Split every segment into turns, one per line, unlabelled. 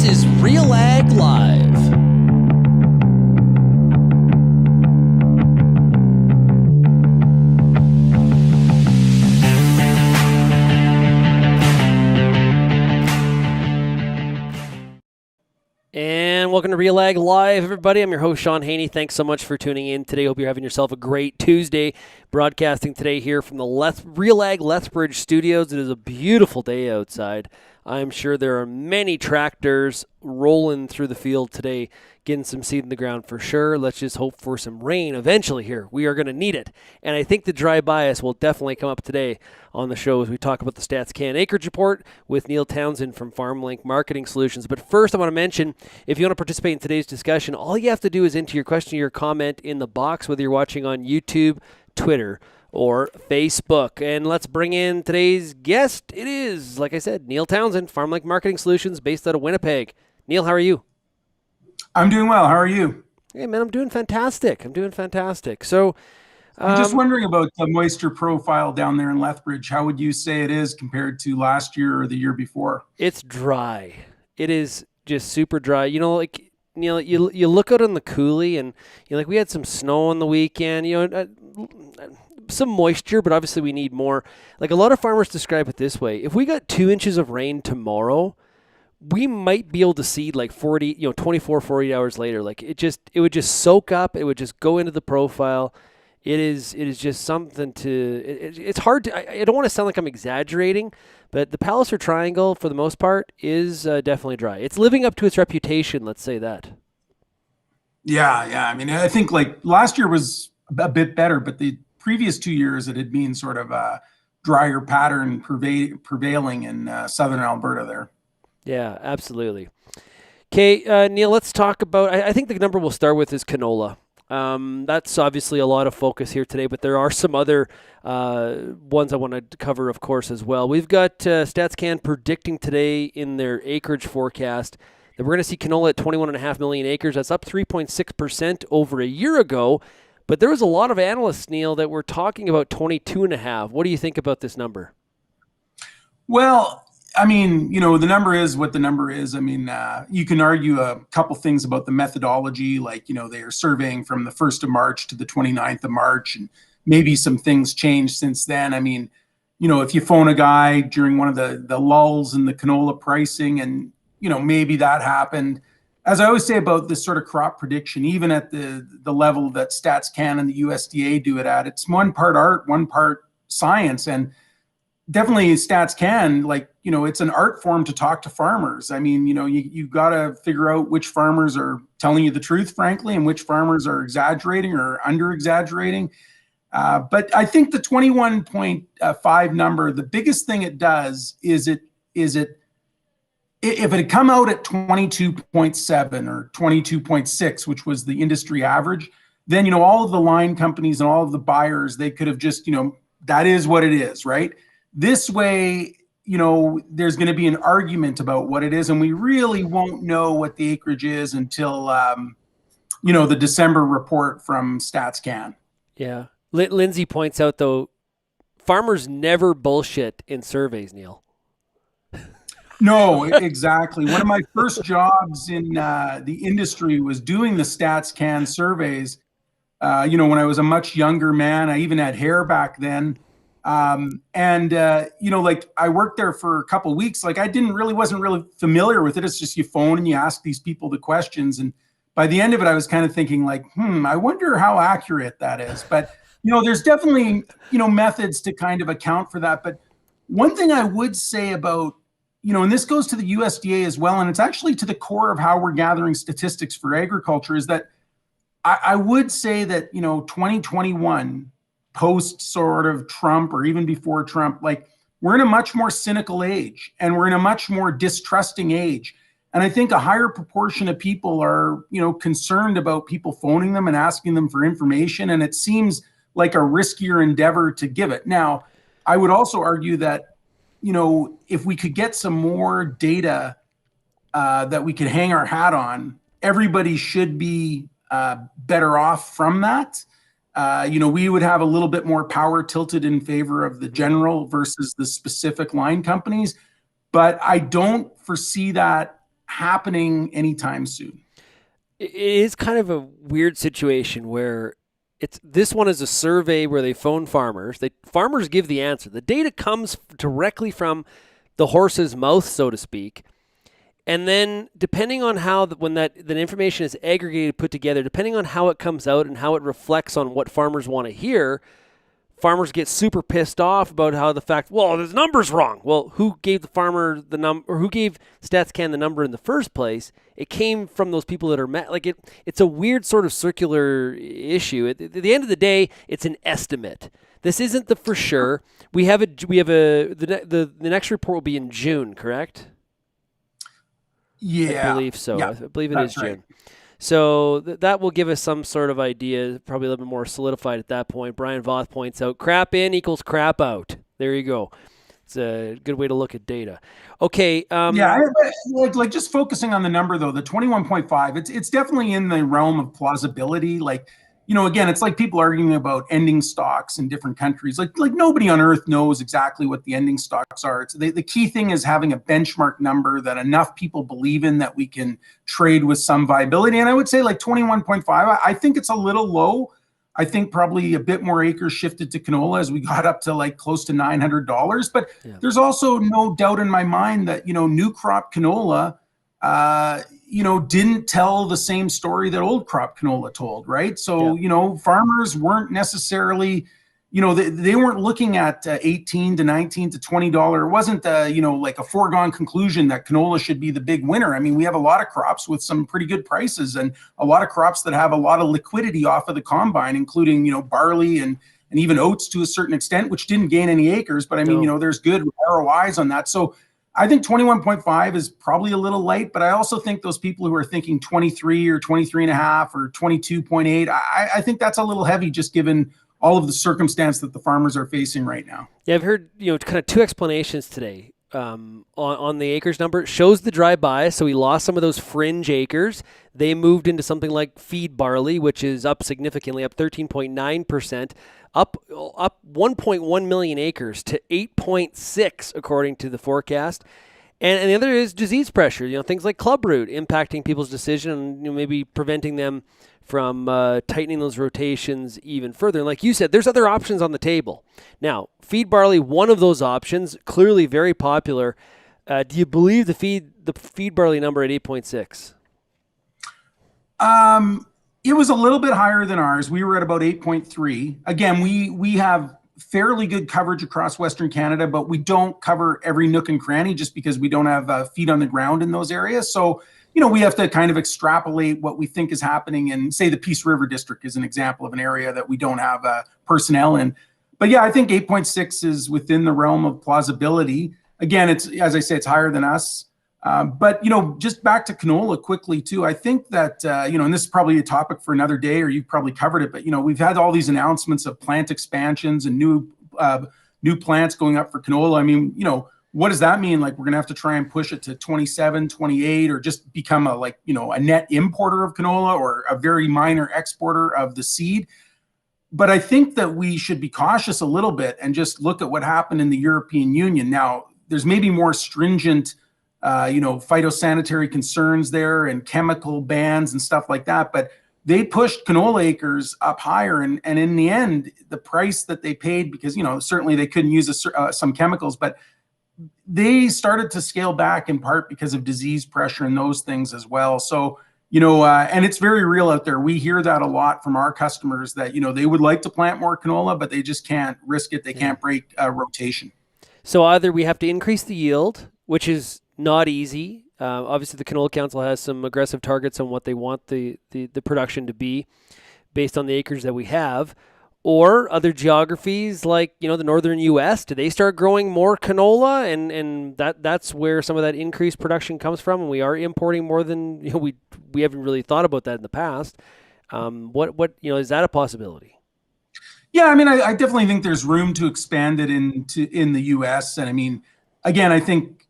This is RealAg Live. And welcome to RealAg Live, everybody. I'm your host, Shaun Haney. Thanks so much for tuning in today. Hope you're having yourself a great Tuesday. Broadcasting today here from the RealAg Lethbridge Studios. It is a beautiful day outside. I'm sure there are many tractors rolling through the field today, getting some seed in the ground for sure. Let's just hope for some rain eventually here. We are going to need it. And I think the dry bias will definitely come up today on the show as we talk about the StatsCan acreage report with Neil Townsend from FarmLink Marketing Solutions. But first, I want to mention, if you want to participate in today's discussion, all you have to do is enter your question or your comment in the box, whether you're watching on YouTube, Twitter, or Facebook. And let's bring in today's guest. It is, like I said, Neil Townsend, FarmLink Marketing Solutions, based out of Winnipeg. Neil, how are you?
I'm doing well. How are you?
Hey, man, I'm doing fantastic. So,
I'm just wondering about the moisture profile down there in Lethbridge. How would you say it is compared to last year or the year before?
It's dry. It is just super dry. You know, like, Neil, you look out on the coulee and like we had some snow on the weekend, some moisture, but obviously we need more. Like a lot of farmers describe it this way. If we got 2 inches of rain tomorrow, we might be able to seed like 24, 40 hours later. Like it would just soak up. It would just go into the profile. It is just something it's hard to, I don't want to sound like I'm exaggerating, but the Palliser Triangle for the most part is definitely dry. It's living up to its reputation. Let's say that.
Yeah. I mean, I think like last year was a bit better, but the previous 2 years it had been sort of a drier pattern prevailing in southern Alberta there.
Yeah, absolutely. Okay, Neil, let's talk about, I think the number we'll start with is canola. That's obviously a lot of focus here today, but there are some other ones I want to cover, of course, as well. We've got StatsCan predicting today in their acreage forecast that we're going to see canola at 21.5 million acres. That's up 3.6% over a year ago. But there was a lot of analysts, Neil, that were talking about 22.5. What do you think about this number?
Well, I mean, the number is what the number is. I mean, you can argue a couple things about the methodology, like, they are surveying from the 1st of March to the 29th of March, and maybe some things changed since then. I mean, if you phone a guy during one of the lulls in the canola pricing and, maybe that happened. As I always say about this sort of crop prediction, even at the level that StatsCan and the USDA do it at, it's one part art, one part science. And definitely StatsCan, like, it's an art form to talk to farmers. I mean, you've got to figure out which farmers are telling you the truth, frankly, and which farmers are exaggerating or under-exaggerating. But I think the 21.5 number, the biggest thing it does is if it had come out at 22.7 or 22.6, which was the industry average, then, all of the line companies and all of the buyers, they could have just, that is what it is, right? This way, there's going to be an argument about what it is, and we really won't know what the acreage is until, the December report from StatsCan.
Yeah. Lindsay points out, though, farmers never bullshit in surveys, Neil.
No, exactly. One of my first jobs in the industry was doing the StatsCan surveys. When I was a much younger man, I even had hair back then. Like I worked there for a couple of weeks. Like I wasn't really familiar with it. It's just you phone and you ask these people the questions. And by the end of it, I was kind of thinking like, I wonder how accurate that is. But, there's definitely, methods to kind of account for that. But one thing I would say about, and this goes to the USDA as well, and it's actually to the core of how we're gathering statistics for agriculture, is that I would say that, 2021, post sort of Trump or even before Trump, like we're in a much more cynical age and we're in a much more distrusting age. And I think a higher proportion of people are, concerned about people phoning them and asking them for information. And it seems like a riskier endeavor to give it. Now, I would also argue that, if we could get some more data that we could hang our hat on, everybody should be better off from that. We would have a little bit more power tilted in favor of the general versus the specific line companies. But I don't foresee that happening anytime soon.
It is kind of a weird situation where this one is a survey where they phone farmers. Farmers give the answer. The data comes directly from the horse's mouth, so to speak. And then depending on how when that information is aggregated, put together, depending on how it comes out and how it reflects on what farmers want to hear, farmers get super pissed off about how the fact, well, this number's wrong. Well, who gave the farmer the number, or who gave StatsCan the number in the first place? It came from those people that are it's a weird sort of circular issue. At the end of the day, it's an estimate. This isn't the for sure. The next report will be in June, correct?
Yeah,
I believe so.
Yeah,
I believe it is June.
right.
So that will give us some sort of idea, probably a little bit more solidified at that point. Brian Voth points out crap in equals crap out. There you go. It's a good way to look at data. Okay.
Like just focusing on the number though, the 21.5, it's definitely in the realm of plausibility. Like, again, it's like people arguing about ending stocks in different countries. Like nobody on earth knows exactly what the ending stocks are. The key thing is having a benchmark number that enough people believe in that we can trade with some viability. And I would say like 21.5, I think it's a little low. I think probably a bit more acres shifted to canola as we got up to like close to $900. But there's also no doubt in my mind that, new crop canola, didn't tell the same story that old crop canola told, right? So, farmers weren't necessarily, they weren't looking at 18 to 19 to $20. It wasn't, like a foregone conclusion that canola should be the big winner. I mean, we have a lot of crops with some pretty good prices and a lot of crops that have a lot of liquidity off of the combine, including, barley and even oats to a certain extent, which didn't gain any acres. But I mean, there's good ROIs on that. So I think 21.5 is probably a little light, but I also think those people who are thinking 23 or 23 and a half or 22.8, I think that's a little heavy just given all of the circumstance that the farmers are facing right now.
Yeah, I've heard, kind of two explanations today on the acres number. It shows the dry bias, so we lost some of those fringe acres. They moved into something like feed barley, which is up significantly, up 13.9%. Up 1.1 million acres to 8.6 according to the forecast. And the other is disease pressure, things like clubroot impacting people's decision and maybe preventing them from tightening those rotations even further. And like you said, there's other options on the table. Now, feed barley, one of those options, clearly very popular. Do you believe the feed barley number at 8.6?
It was a little bit higher than ours. We were at about 8.3. Again, we have fairly good coverage across Western Canada, but we don't cover every nook and cranny just because we don't have feet on the ground in those areas. So, we have to kind of extrapolate what we think is happening in, say, the Peace River District is an example of an area that we don't have personnel in. But yeah, I think 8.6 is within the realm of plausibility. Again, it's, as I say, it's higher than us. But, just back to canola quickly, too, I think that, and this is probably a topic for another day, or you've probably covered it, but, we've had all these announcements of plant expansions and new plants going up for canola. I mean, what does that mean? Like, we're going to have to try and push it to 27, 28, or just become a net importer of canola or a very minor exporter of the seed. But I think that we should be cautious a little bit and just look at what happened in the European Union. Now, there's maybe more stringent phytosanitary concerns there and chemical bans and stuff like that. But they pushed canola acres up higher. And in the end, the price that they paid, because, certainly they couldn't use some chemicals, but they started to scale back in part because of disease pressure and those things as well. So, and it's very real out there. We hear that a lot from our customers that, they would like to plant more canola, but they just can't risk it. They can't break rotation.
So either we have to increase the yield, which is not easy. Obviously, the Canola Council has some aggressive targets on what they want the production to be based on the acres that we have. Or other geographies like, the northern U.S., do they start growing more canola? And that's where some of that increased production comes from. And we are importing more than, we haven't really thought about that in the past. Is that a possibility?
Yeah, I mean, I definitely think there's room to expand it in the U.S. And I mean, again, I think,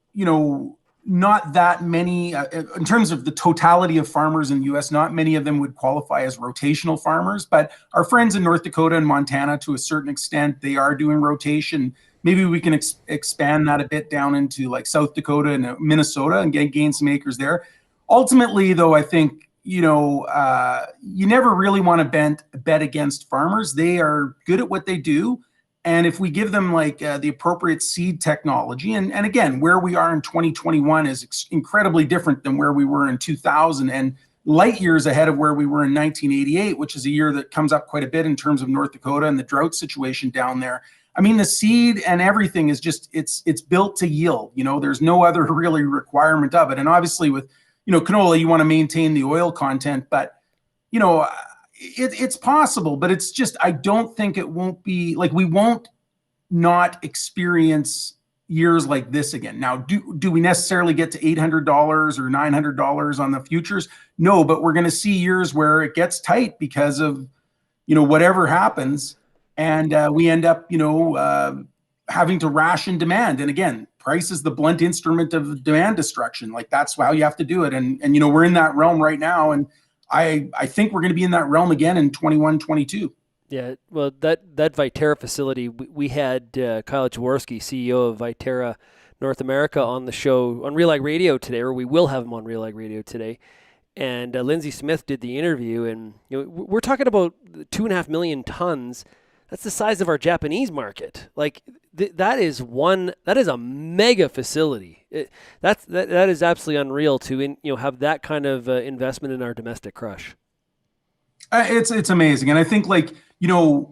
not that many, in terms of the totality of farmers in the U.S., not many of them would qualify as rotational farmers. But our friends in North Dakota and Montana, to a certain extent, they are doing rotation. maybe we can expand that a bit down into like South Dakota and Minnesota and gain some acres there. Ultimately, though, I think, you never really want to bet against farmers. They are good at what they do. And if we give them like the appropriate seed technology, and again, where we are in 2021 is incredibly different than where we were in 2000 and light years ahead of where we were in 1988, which is a year that comes up quite a bit in terms of North Dakota and the drought situation down there. I mean, the seed and everything is just, it's built to yield. There's no other really requirement of it. And obviously with, canola, you want to maintain the oil content, but, it's possible, but it's just, I don't think it won't be like, we won't not experience years like this again. Now, do we necessarily get to $800 or $900 on the futures? No, but we're going to see years where it gets tight because of, whatever happens. And we end up, having to ration demand. And again, price is the blunt instrument of demand destruction. Like that's how you have to do it. And we're in that realm right now. And I think we're going to be in that realm again in 21, 22.
Yeah, well, that Viterra facility, we had Kyle Jaworski, CEO of Viterra North America, on the show on RealAg Radio today, or we will have him on RealAg Radio today. And Lindsay Smith did the interview, and we're talking about 2.5 million tons. That's the size of our Japanese market. Like that is a mega facility. That is absolutely unreal to have that kind of investment in our domestic crush.
It's amazing, and I think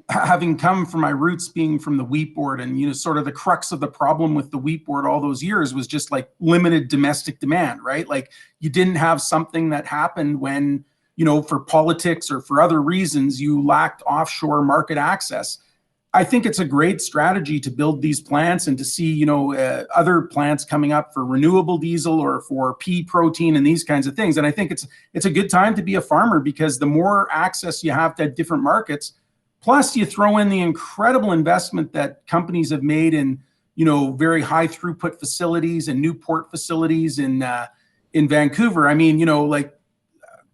having come from my roots being from the wheat board, and sort of the crux of the problem with the wheat board all those years was just like limited domestic demand, right? Like you didn't have something that happened when for politics or for other reasons, you lacked offshore market access. I think it's a great strategy to build these plants and to see, other plants coming up for renewable diesel or for pea protein and these kinds of things. And I think it's a good time to be a farmer because the more access you have to different markets, plus you throw in the incredible investment that companies have made in, very high throughput facilities and new port facilities in Vancouver. I mean,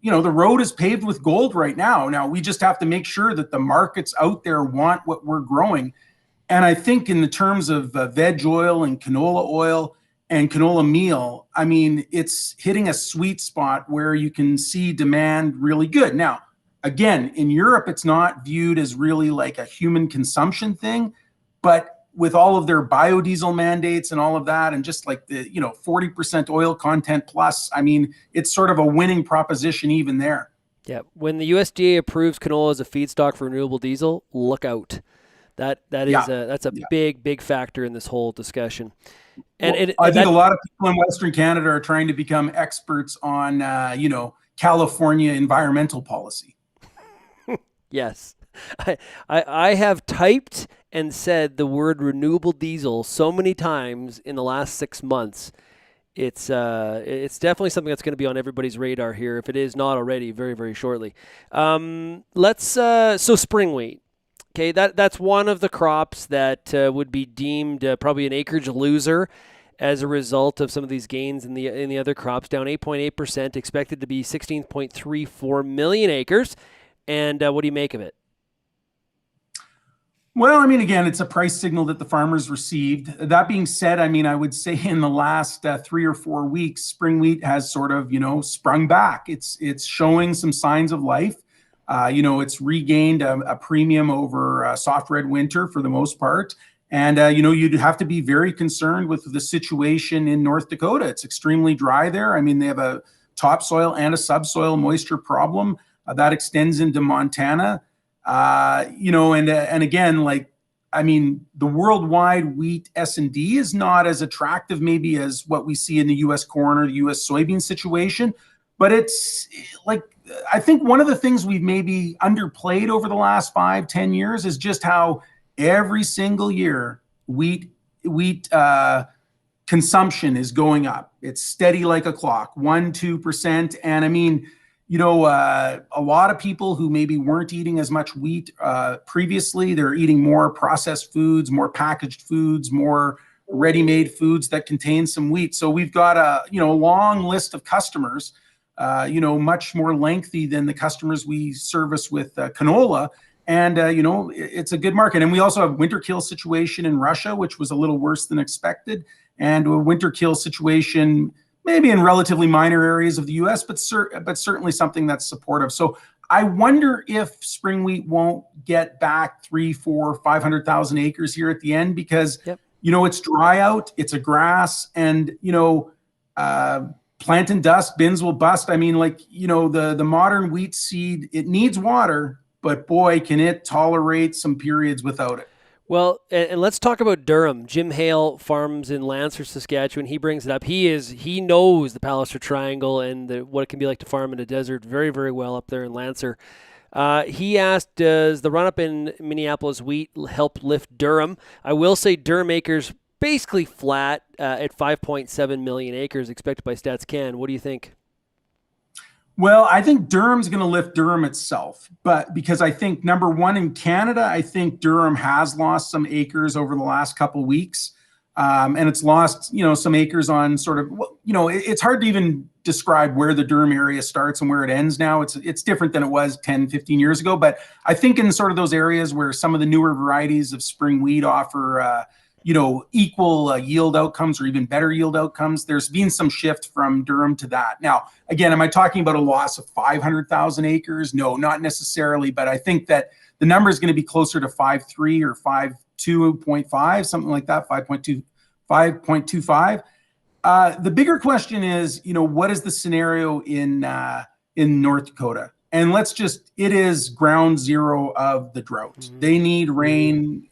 the road is paved with gold right now. Now we just have to make sure that the markets out there want what we're growing. And I think in the terms of veg oil and canola meal, I mean, it's hitting a sweet spot where you can see demand really good. Now, again, in Europe, it's not viewed as really like a human consumption thing, but with all of their biodiesel mandates and all of that, and just like the 40% oil content plus, I mean, it's sort of a winning proposition even there.
Yeah, when the USDA approves canola as a feedstock for renewable diesel, look out. That's a big factor in this whole discussion. And
I think a lot of people in Western Canada are trying to become experts on California environmental policy.
Yes. I have typed and said the word renewable diesel so many times in the last 6 months. It's definitely something that's going to be on everybody's radar here, if it is not already, very, very shortly. So spring wheat. Okay, that's one of the crops that would be deemed probably an acreage loser as a result of some of these gains in the other crops, down 8.8%, expected to be 16.34 million acres. And what do you make of it?
Well, I mean, again, it's a price signal that the farmers received. That being said, I mean, I would say in the last 3 or 4 weeks, spring wheat has sort of, sprung back. It's showing some signs of life. It's regained a premium over soft red winter for the most part. And, you'd have to be very concerned with the situation in North Dakota. It's extremely dry there. I mean, they have a topsoil and a subsoil moisture problem that extends into Montana. And again, the worldwide wheat S&D is not as attractive maybe as what we see in the U.S. corn or the U.S. soybean situation, but it's like, I think one of the things we've maybe underplayed over the last 5-10 years is just how every single year wheat consumption is going up. It's steady like a clock, 1-2%. And I mean, a lot of people who maybe weren't eating as much wheat previously, they're eating more processed foods, more packaged foods, more ready-made foods that contain some wheat. So we've got a long list of customers, much more lengthy than the customers we service with canola. And, it's a good market. And we also have winter kill situation in Russia, which was a little worse than expected. And a winter kill situation maybe in relatively minor areas of the U.S., but certainly something that's supportive. So I wonder if spring wheat won't get back 3, 4, 500,000 acres here at the end because, it's dry out, it's a grass, and, plant and dust, bins will bust. I mean, the modern wheat seed, it needs water, but boy, can it tolerate some periods without it.
Well, and let's talk about Durham. Jim Hale farms in Lancer, Saskatchewan. He brings it up. He knows the Palliser Triangle and what it can be like to farm in a desert very, very well up there in Lancer. He asked, does the run-up in Minneapolis wheat help lift Durham? I will say Durham acres basically flat at 5.7 million acres expected by StatsCan. What do you think?
Well, I think Durham's going to lift Durham itself, but because I think number one in Canada, I think Durham has lost some acres over the last couple of weeks. And it's lost, some acres on sort of, it's hard to even describe where the Durham area starts and where it ends now. It's different than it was 10, 15 years ago. But I think in sort of those areas where some of the newer varieties of spring wheat offer, equal yield outcomes or even better yield outcomes, there's been some shift from Durham to that. Now, again, am I talking about a loss of 500,000 acres? No, not necessarily. But I think that the number is going to be closer to 5.3 or 5.2.5, something like that, 5.25. The bigger question is, what is the scenario in North Dakota? And it is ground zero of the drought. Mm-hmm. They need rain,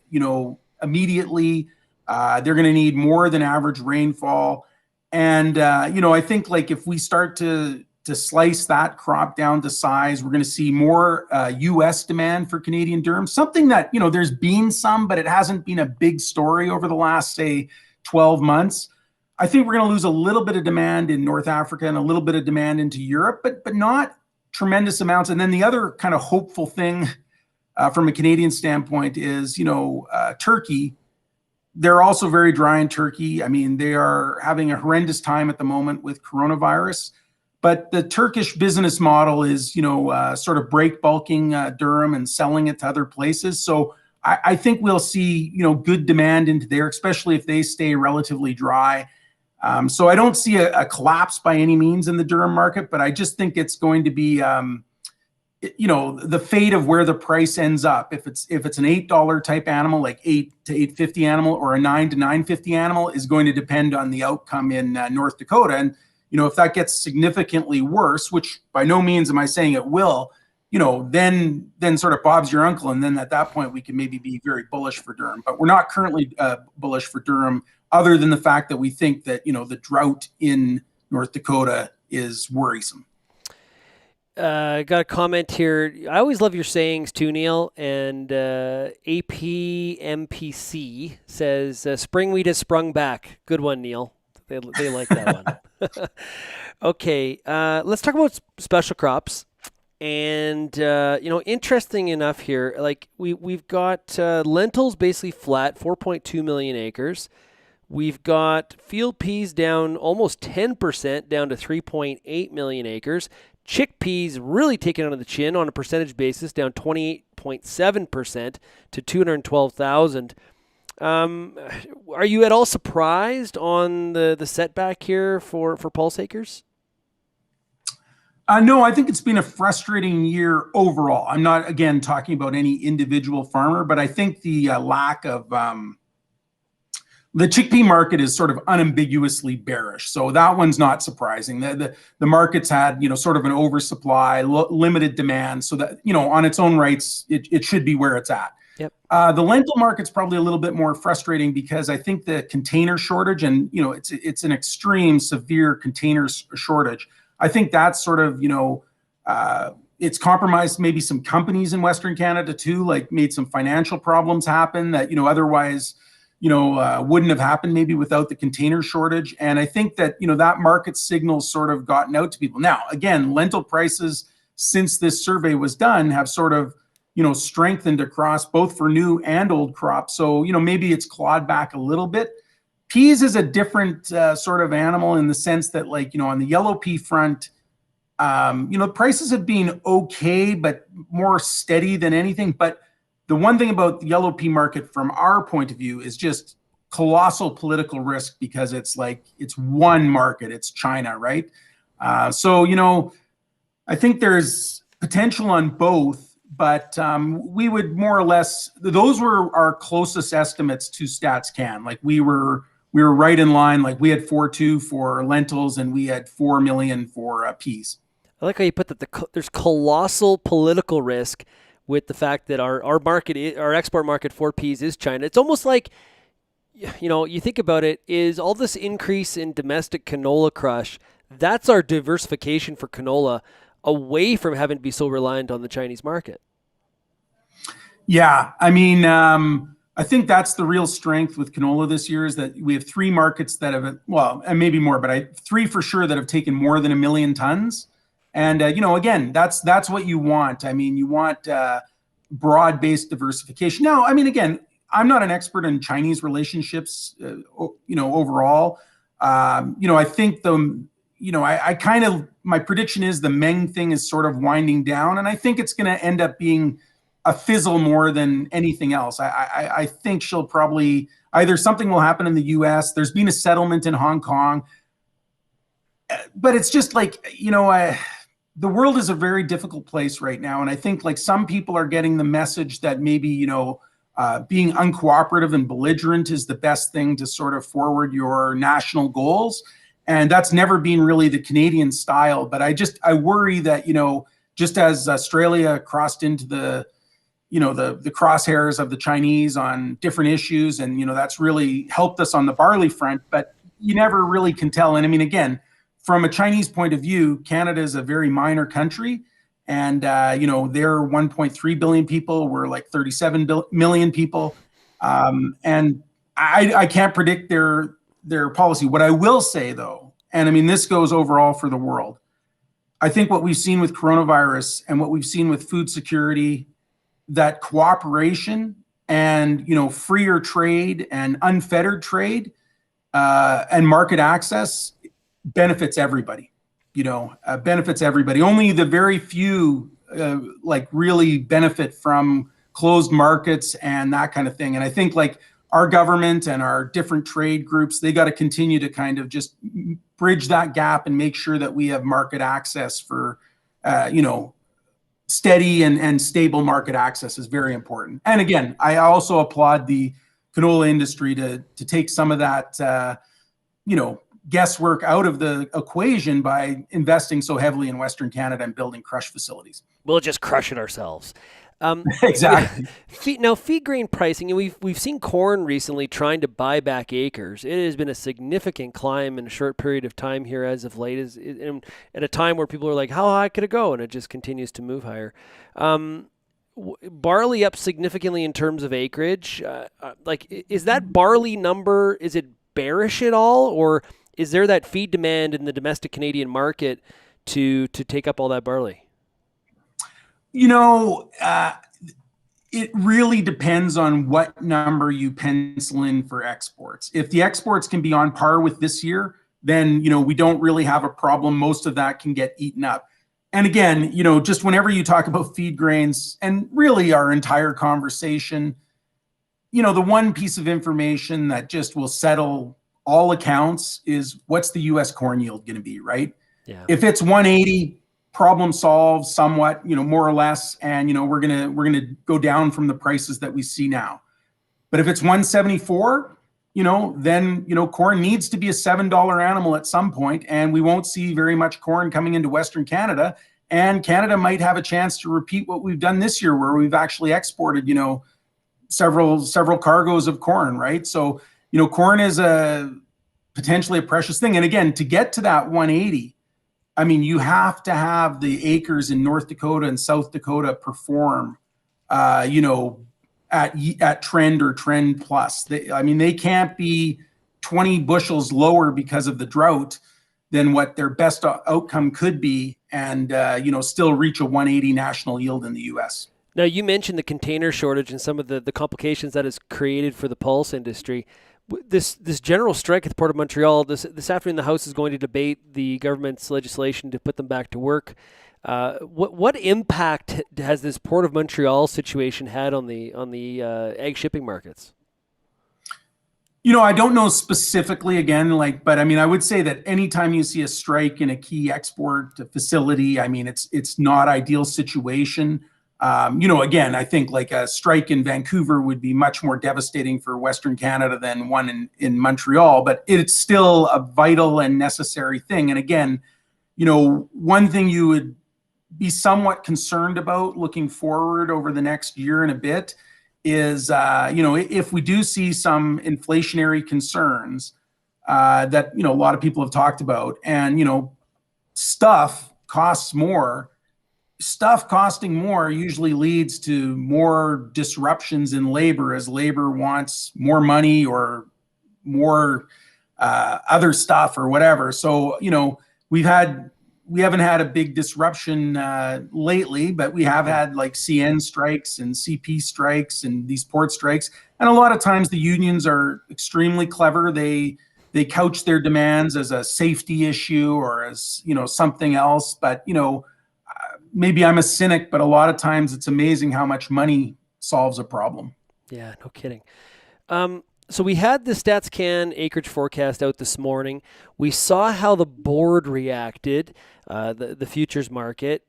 immediately. They're going to need more than average rainfall. And, I think if we start to slice that crop down to size, we're going to see more U.S. demand for Canadian durum, something that, there's been some, but it hasn't been a big story over the last, say, 12 months. I think we're going to lose a little bit of demand in North Africa and a little bit of demand into Europe, but not tremendous amounts. And then the other kind of hopeful thing from a Canadian standpoint is, Turkey. They're also very dry in Turkey. I mean, they are having a horrendous time at the moment with coronavirus. But the Turkish business model is, sort of break bulking durum and selling it to other places. So I think we'll see, good demand into there, especially if they stay relatively dry. So I don't see a collapse by any means in the durum market, but I just think it's going to be, the fate of where the price ends up. If it's an $8 type animal, like $8 to $8.50 animal, or a $9 to $9.50 animal, is going to depend on the outcome in North Dakota. And if that gets significantly worse, which by no means am I saying it will, then sort of Bob's your uncle, and then at that point we can maybe be very bullish for durum. But we're not currently bullish for durum, other than the fact that we think that the drought in North Dakota is worrisome.
Got a comment here. I always love your sayings too, Neil. And APMPC says, spring wheat has sprung back. Good one, Neil. They like that one. Okay, let's talk about special crops. And, interesting enough here, we've got lentils basically flat, 4.2 million acres. We've got field peas down almost 10%, down to 3.8 million acres. Chickpeas really taken on the chin on a percentage basis, down 28.7% to 212,000. Are you at all surprised on the setback here for pulse acres?
No, I think it's been a frustrating year overall. I'm not, again, talking about any individual farmer, but I think the lack of the chickpea market is sort of unambiguously bearish. So that one's not surprising. The market's had, sort of an oversupply, limited demand, so that, on its own rights, it should be where it's at.
Yep.
The lentil market's probably a little bit more frustrating because I think the container shortage, and, it's an extreme, severe container shortage. I think that's sort of, it's compromised maybe some companies in Western Canada too, made some financial problems happen that, otherwise, wouldn't have happened maybe without the container shortage. And I think that, that market signal's sort of gotten out to people. Now, again, lentil prices since this survey was done have sort of, strengthened across both for new and old crops. So, maybe it's clawed back a little bit. Peas is a different sort of animal in the sense that, on the yellow pea front, prices have been okay, but more steady than anything. But the one thing about the yellow pea market from our point of view is just colossal political risk, because it's like it's one market, it's China, right? So I think there's potential on both, but we would more or less, those were our closest estimates to StatsCan. Like we were right in line. Like we had 4.2 for lentils and we had 4 million for peas.
I like how you put that there's colossal political risk with the fact that our market, our export market for peas is China. It's almost like, you think about it, is all this increase in domestic canola crush, that's our diversification for canola away from having to be so reliant on the Chinese market.
Yeah, I mean, I think that's the real strength with canola this year, is that we have 3 markets that have, well, and maybe more, but 3 for sure that have taken more than 1 million tons. And, again, that's what you want. I mean, you want broad-based diversification. Now, I mean, again, I'm not an expert in Chinese relationships, overall. I think I kind of, my prediction is the Meng thing is sort of winding down, and I think it's going to end up being a fizzle more than anything else. I think she'll probably, either something will happen in the US, there's been a settlement in Hong Kong, but it's just like, the world is a very difficult place right now. And I think like some people are getting the message that maybe, being uncooperative and belligerent is the best thing to sort of forward your national goals. And that's never been really the Canadian style. But I worry that, just as Australia crossed into the crosshairs of the Chinese on different issues, and, that's really helped us on the barley front, but you never really can tell. And I mean, again, from a Chinese point of view, Canada is a very minor country, and they're 1.3 billion people. We're like 37 million people, and I can't predict their policy. What I will say, though, and I mean this goes overall for the world, I think what we've seen with coronavirus and what we've seen with food security, that cooperation and freer trade and unfettered trade and market access benefits everybody. Benefits everybody. Only the very few really benefit from closed markets and that kind of thing. And I think like our government and our different trade groups, they got to continue to kind of just bridge that gap and make sure that we have market access for, steady and stable market access is very important. And again, I also applaud the canola industry to take some of that, guesswork out of the equation by investing so heavily in Western Canada and building crush facilities.
We'll just crush it ourselves.
Exactly.
Feed grain pricing, we've seen corn recently trying to buy back acres. It has been a significant climb in a short period of time here as of late, at a time where people are like, how high could it go? And it just continues to move higher. Barley up significantly in terms of acreage. Is that barley number, is it bearish at all, or is there that feed demand in the domestic Canadian market to take up all that barley?
It really depends on what number you pencil in for exports. If the exports can be on par with this year, then, we don't really have a problem. Most of that can get eaten up. And again, just whenever you talk about feed grains, and really our entire conversation, the one piece of information that just will settle all accounts is what's the U.S. corn yield going to be, right?
Yeah.
If it's 180, problem solved somewhat, more or less, and we're gonna go down from the prices that we see now. But if it's 174, then corn needs to be a $7 animal at some point, and we won't see very much corn coming into Western Canada. And Canada might have a chance to repeat what we've done this year, where we've actually exported, several cargoes of corn, right? So, corn is potentially a precious thing. And again, to get to that 180, I mean, you have to have the acres in North Dakota and South Dakota perform, at trend or trend plus. They can't be 20 bushels lower because of the drought than what their best outcome could be, and still reach a 180 national yield in the U.S.
Now, you mentioned the container shortage and some of the complications that has created for the pulse industry. This general strike at the Port of Montreal, this afternoon the House is going to debate the government's legislation to put them back to work. What impact has this Port of Montreal situation had on the egg shipping markets?
I don't know specifically again, but I mean, I would say that anytime you see a strike in a key export facility, I mean, it's not ideal situation. Again, I think like a strike in Vancouver would be much more devastating for Western Canada than one in Montreal, but it's still a vital and necessary thing. And again, one thing you would be somewhat concerned about looking forward over the next year and a bit is, if we do see some inflationary concerns that, a lot of people have talked about, and, stuff costs more. Stuff costing more usually leads to more disruptions in labor as labor wants more money or more other stuff or whatever. So, we haven't had a big disruption lately, but we have had like CN strikes and CP strikes and these port strikes. And a lot of times the unions are extremely clever. They couch their demands as a safety issue or as, something else. But, maybe I'm a cynic, but a lot of times it's amazing how much money solves a problem.
Yeah, no kidding. So we had the StatsCan acreage forecast out this morning. We saw how the board reacted, the futures market.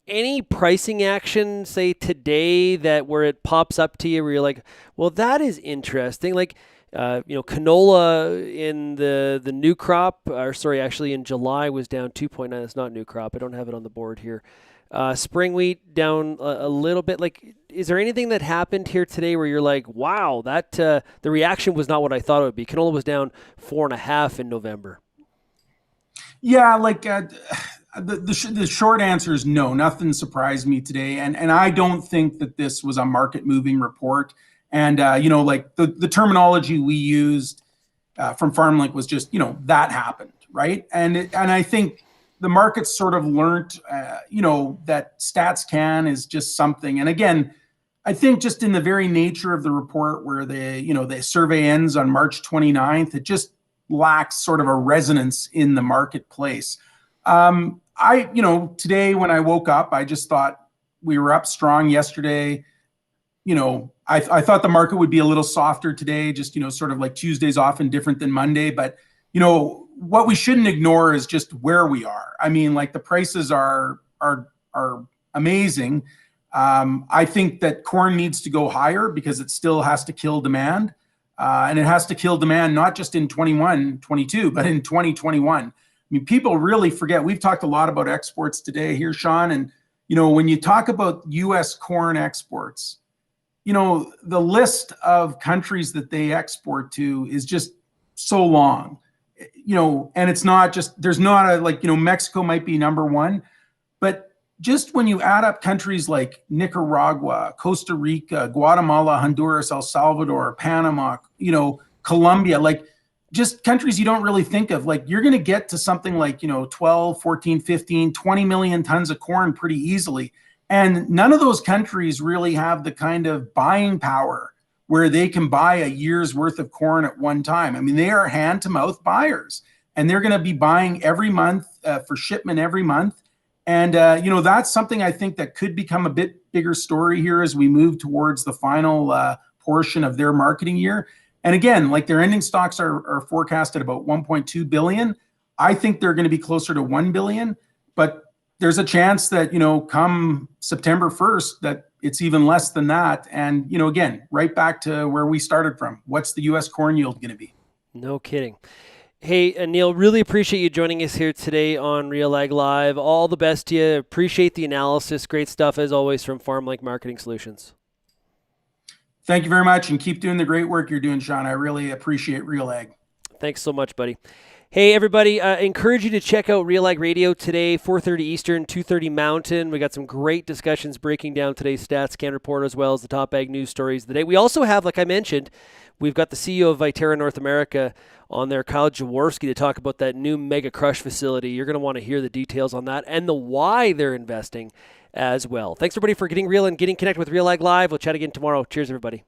Any pricing action, say today, that where it pops up to you where you're like, well, that is interesting. Like, canola in the new crop, or sorry, actually in July was down 2.9. That's not new crop. I don't have it on the board here. Spring wheat down a little bit. Like, is there anything that happened here today where you're like, wow, that the reaction was not what I thought it would be? Canola was down 4.5 in November.
Yeah, like the short answer is no. Nothing surprised me today, and I don't think that this was a market moving report. And like the terminology we used from FarmLink was just that happened, right? And I think the market sort of learned, that StatsCan is just something. And again, I think just in the very nature of the report where the survey ends on March 29th, it just lacks sort of a resonance in the marketplace. Today when I woke up, I just thought we were up strong yesterday. I thought the market would be a little softer today, just, sort of like Tuesday's often different than Monday. But, what we shouldn't ignore is just where we are. I mean, like the prices are amazing. I think that corn needs to go higher because it still has to kill demand. And it has to kill demand, not just in 21, 22, but in 2021. I mean, people really forget. We've talked a lot about exports today here, Shaun. And, when you talk about U.S. corn exports, the list of countries that they export to is just so long, and it's not just, there's not a, Mexico might be number one, but just when you add up countries like Nicaragua, Costa Rica, Guatemala, Honduras, El Salvador, Panama, Colombia, like just countries you don't really think of, like you're going to get to something like, 12, 14, 15, 20 million tons of corn pretty easily. And none of those countries really have the kind of buying power where they can buy a year's worth of corn at one time. I mean, they are hand-to-mouth buyers, and they're going to be buying every month for shipment every month. And, that's something I think that could become a bit bigger story here as we move towards the final portion of their marketing year. And again, like their ending stocks are forecast at about 1.2 billion. I think they're going to be closer to 1 billion, but there's a chance that, come September 1st, that it's even less than that. And, again, right back to where we started from. What's the U.S. corn yield going to be?
No kidding. Hey, Neil, really appreciate you joining us here today on RealAg Live. All the best to you. Appreciate the analysis. Great stuff, as always, from FarmLink Marketing Solutions.
Thank you very much, and keep doing the great work you're doing, Shaun. I really appreciate RealAg.
Thanks so much, buddy. Hey, everybody, I encourage you to check out RealAg Radio today, 4:30 Eastern, 2:30 Mountain. We got some great discussions breaking down today's StatsCan report as well as the top ag news stories of the day. We also have, like I mentioned, we've got the CEO of Viterra North America on there, Kyle Jaworski, to talk about that new mega crush facility. You're going to want to hear the details on that and the why they're investing as well. Thanks, everybody, for getting real and getting connected with RealAg Live. We'll chat again tomorrow. Cheers, everybody.